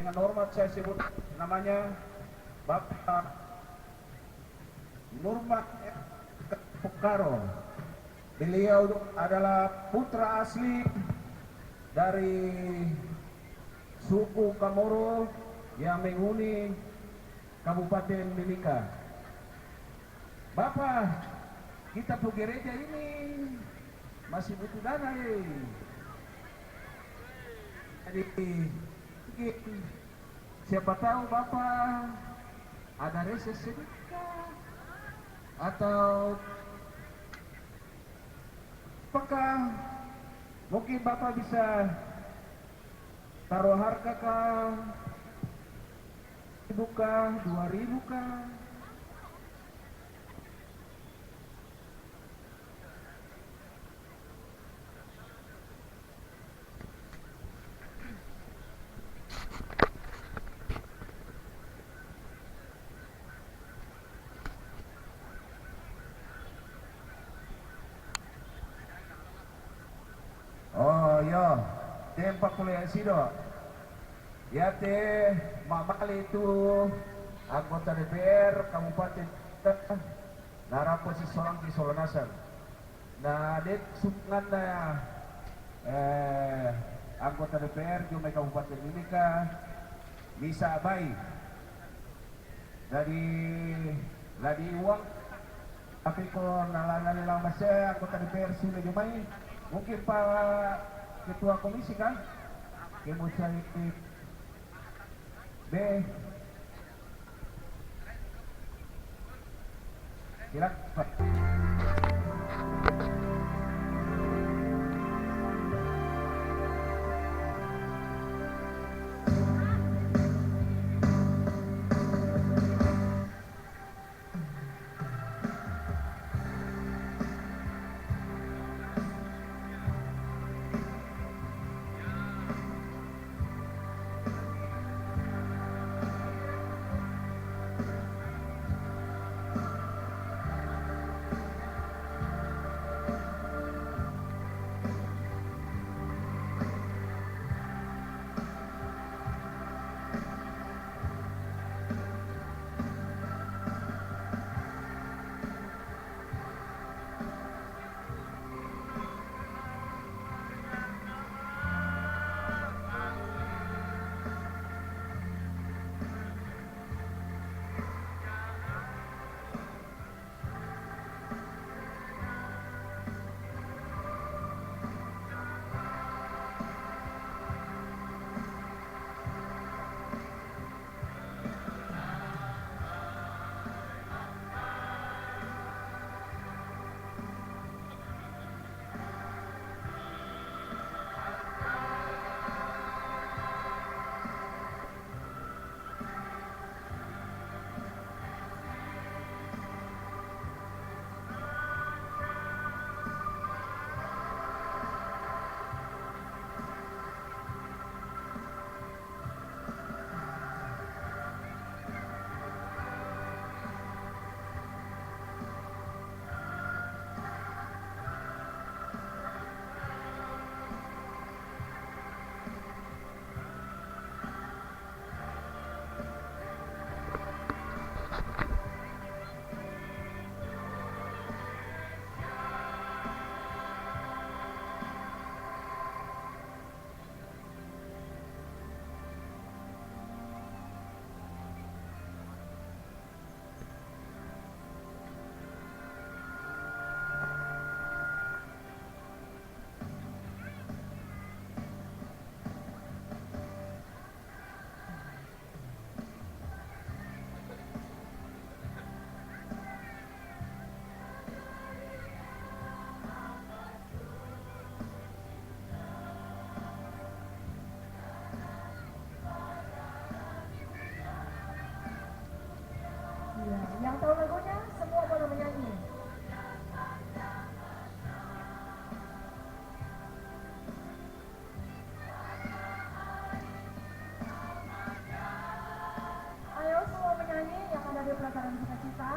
dengan hormat saya sebut namanya Bapak Nurmat Pekaro. Beliau adalah putra asli dari suku Kamoro yang menghuni Kabupaten Mimika. Bapak, kita pergi gereja ini masih butuh dana ya. Jadi siapa tahu Bapak ada reses sedikit atau apakah mungkin Bapak bisa taruh harga kah, 1.000 kah, 2.000 kah? Oh iya, tempat kuliah sido. Ya teh, Mamali itu anggota DPR Kabupaten Narapo si Solang di Solonasar. Nah, dek sungan anggota DPR Jume Kabupaten Mimika bisa baik dari uang tapi kalau nalanan saya anggota DPR sudah Jumai mungkin Pak Ketua Komisi kan kemudian B silakan Pak. Ya, yang tahu lagunya semua boleh menyanyi. Ayo semua menyanyi yang ada di pelataran Sukacita.